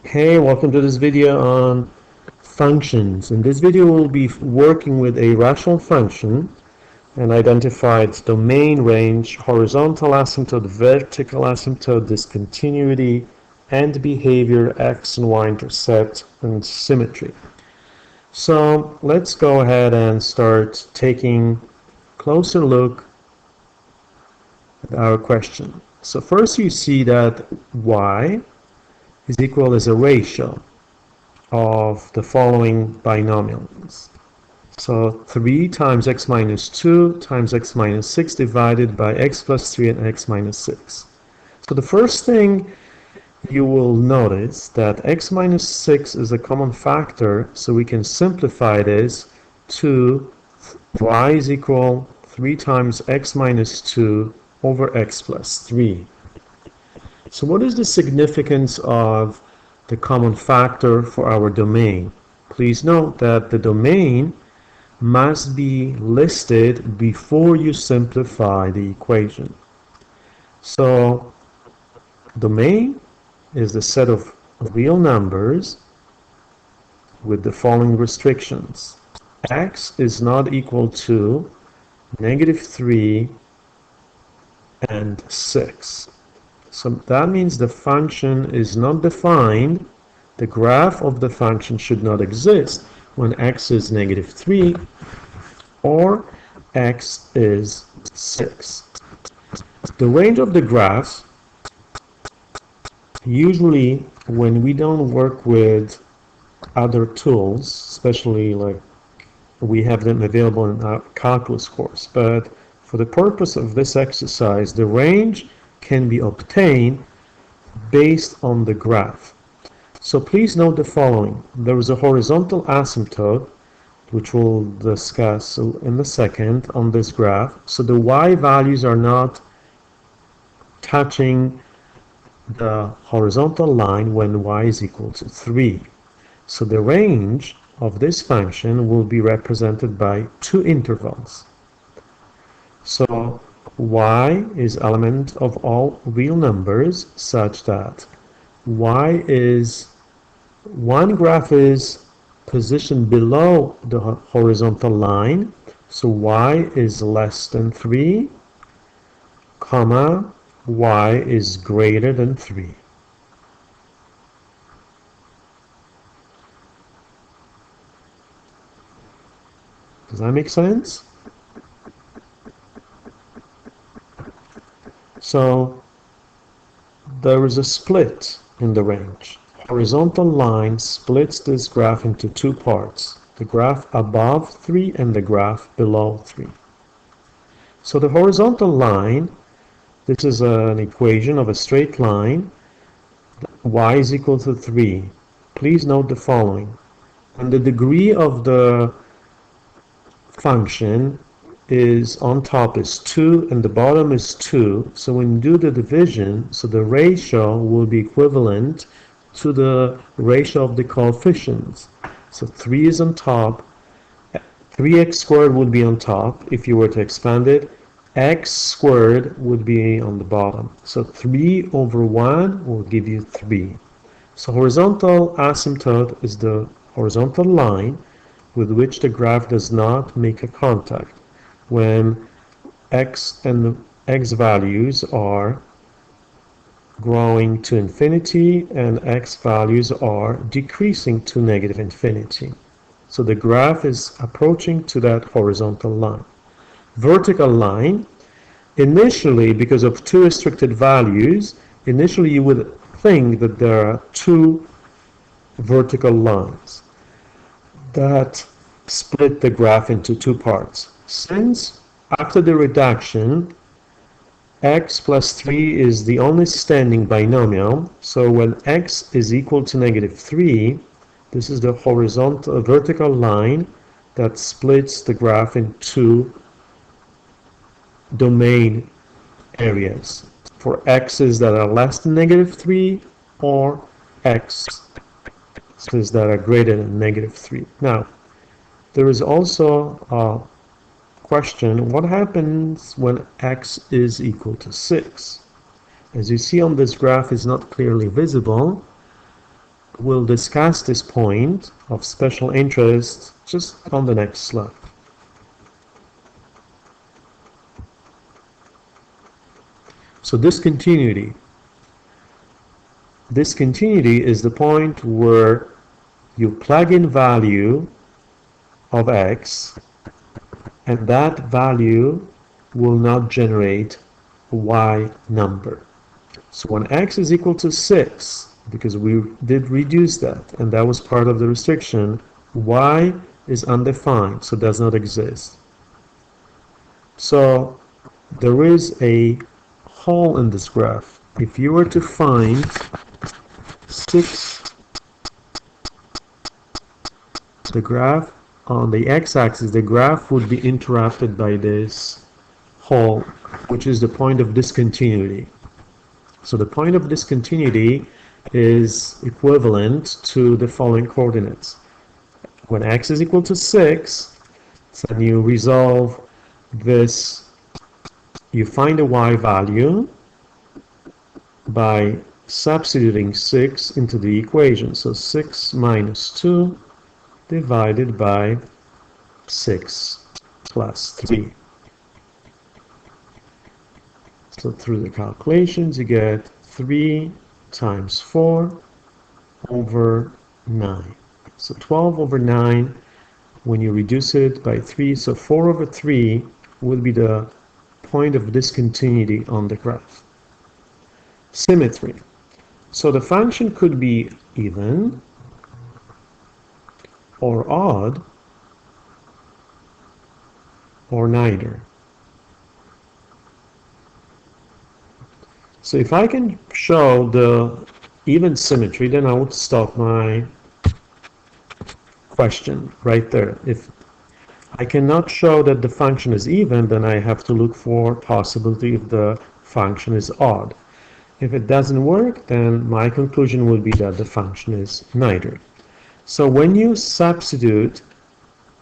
Hey, welcome to this video on functions. In this video we'll be working with a rational function and identify its domain, range, horizontal asymptote, vertical asymptote, discontinuity, end behavior, X and Y-intercept, and symmetry. So let's go ahead and start taking a closer look at our question. So first you see that y is equal as a ratio of the following binomials. So 3 times x minus 2 times x minus 6 divided by x plus 3 and x minus 6. So the first thing you will notice that x minus 6 is a common factor, so we can simplify this to y is equal 3 times x minus 2 over x plus 3. So what is the significance of the common factor for our domain? Please note that the domain must be listed before you simplify the equation. So domain is the set of real numbers with the following restrictions. X is not equal to -3 and 6. So that means the function is not defined. The graph of the function should not exist when x is -3 or x is 6. The range of the graph, usually when we don't work with other tools, especially like we have them available in our calculus course, but for the purpose of this exercise, the range can be obtained based on the graph. So please note the following. There is a horizontal asymptote, which we'll discuss in a second on this graph. So the y values are not touching the horizontal line when y is equal to 3. So the range of this function will be represented by two intervals. So y is element of all real numbers such that one graph is positioned below the horizontal line, so y is less than 3, comma, y is greater than 3. Does that make sense? So there is a split in the range. Horizontal line splits this graph into two parts, the graph above 3 and the graph below 3. So the horizontal line, this is an equation of a straight line, y is equal to 3. Please note the following. When the degree of the function is on top is 2 and the bottom is 2, so when you do the division, so the ratio will be equivalent to the ratio of the coefficients. So 3 is on top, 3x squared would be on top if you were to expand it, x squared would be on the bottom. So 3 over 1 will give you 3. So horizontal asymptote is the horizontal line with which the graph does not make a contact when x and x values are growing to infinity and x values are decreasing to -infinity. So the graph is approaching to that horizontal line. Vertical line, initially, because of two restricted values, initially you would think that there are two vertical lines that split the graph into two parts. Since after the reduction, x plus 3 is the only standing binomial, so when x is equal to -3, this is the horizontal vertical line that splits the graph in two domain areas for x's that are less than -3 or x's that are greater than -3. Now, there is also a question, what happens when x is equal to 6? As you see on this graph, it's not clearly visible, We'll discuss this point of special interest just on the next slide. So discontinuity. Discontinuity is the point where you plug in value of x and that value will not generate a y number. So when x is equal to 6, because we did reduce that and that was part of the restriction, y is undefined, so does not exist. So there is a hole in this graph. If you were to find 6, the graph on the x-axis, the graph would be interrupted by this hole, which is the point of discontinuity. So the point of discontinuity is equivalent to the following coordinates. When x is equal to 6, then you resolve this, you find a y value by substituting 6 into the equation. So 6 minus 2 divided by 6 plus 3. So through the calculations you get 3 times 4 over 9. So 12 over 9, when you reduce it by 3, so 4 over 3 will be the point of discontinuity on the graph. Symmetry. So the function could be even or odd or neither. So if I can show the even symmetry, then I would stop my question right there. If I cannot show that the function is even, then I have to look for possibility if the function is odd. If it doesn't work, then my conclusion would be that the function is neither. So when you substitute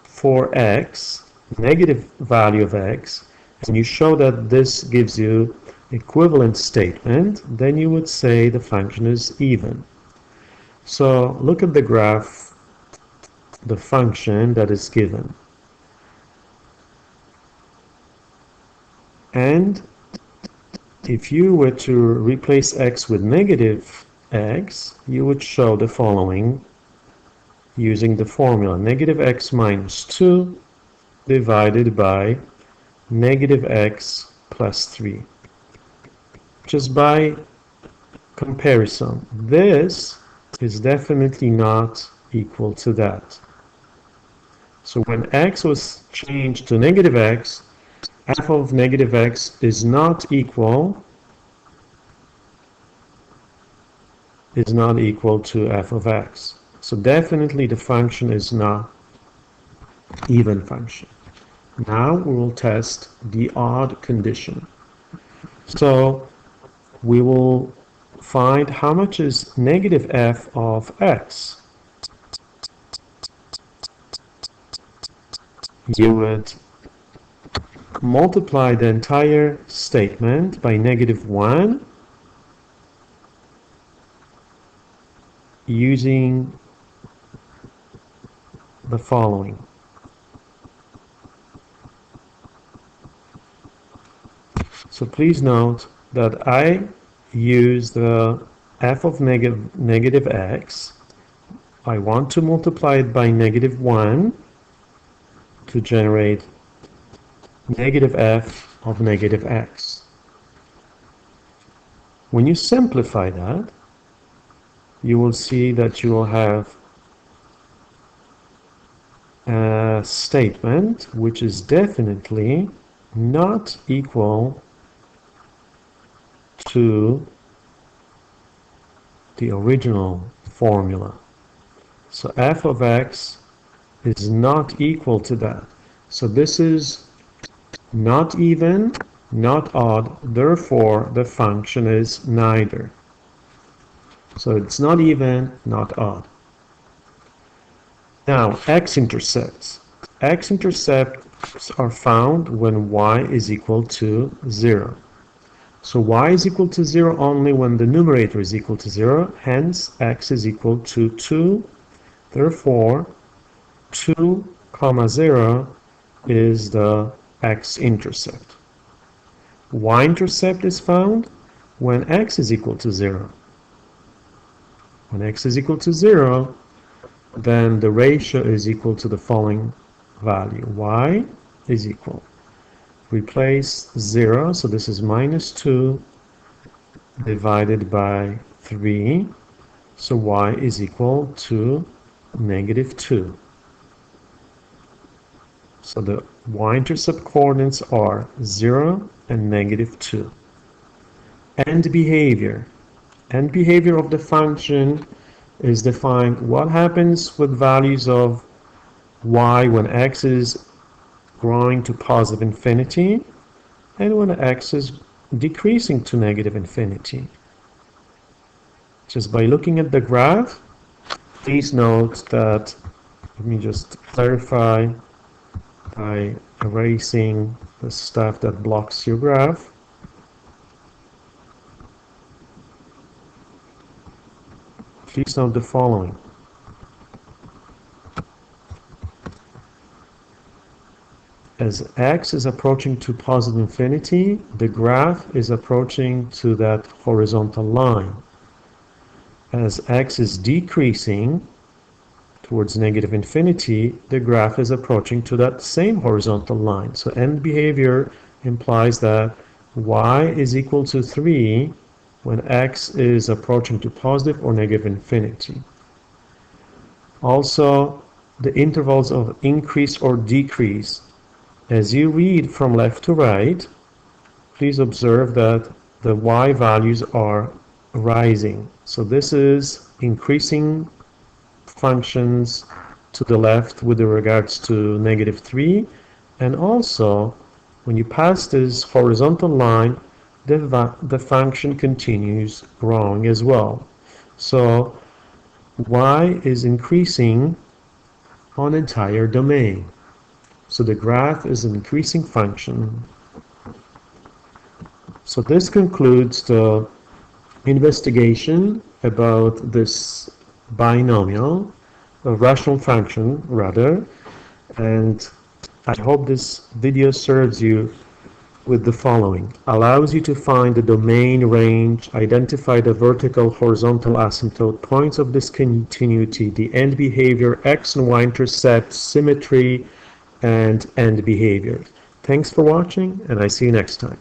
for x, negative value of x, and you show that this gives you equivalent statement, then you would say the function is even. So look at the graph, the function that is given. And if you were to replace x with negative x, you would show the following using the formula negative x minus 2 divided by negative x plus 3. Just by comparison, this is definitely not equal to that. So when x was changed to negative x, f of negative x is not equal to f of x. So definitely the function is not even function. Now we will test the odd condition. So we will find how much is negative f of x. You would multiply the entire statement by negative 1 using the following. So please note that I use the f of negative x. I want to multiply it by negative 1 to generate negative f of negative x. When you simplify that, you will see that you will have a statement which is definitely not equal to the original formula. So f of x is not equal to that. So this is not even, not odd, therefore the function is neither. So it's not even, not odd. Now, X-intercepts. X-intercepts are found when y is equal to 0. So y is equal to 0 only when the numerator is equal to 0, hence x is equal to 2. Therefore, 2, 0 is the x-intercept. Y-intercept is found when x is equal to 0. When x is equal to 0, then the ratio is equal to the following value. Y is equal. Replace 0, so this is minus 2 divided by 3. So y is equal to negative 2. So the y-intercept coordinates are 0 and negative 2. End behavior. End behavior of the function is defined what happens with values of y when x is growing to positive infinity and when x is decreasing to negative infinity. Just by looking at the graph, please note that, let me just clarify by erasing the stuff that blocks your graph. Please note the following. As x is approaching to positive infinity, the graph is approaching to that horizontal line. As x is decreasing towards negative infinity, the graph is approaching to that same horizontal line. So end behavior implies that y is equal to 3 when x is approaching to positive or negative infinity. Also, the intervals of increase or decrease. As you read from left to right, please observe that the y values are rising. So this is increasing functions to the left with regards to negative 3, and also when you pass this horizontal line, the function continues growing as well. So y is increasing on entire domain. So the graph is an increasing function. So this concludes the investigation about this binomial, a rational function rather, and I hope this video serves you with the following. Allows you to find the domain range, identify the vertical, horizontal asymptote, points of discontinuity, the end behavior, x and y-intercept, symmetry, and end behavior. Thanks for watching, and I see you next time.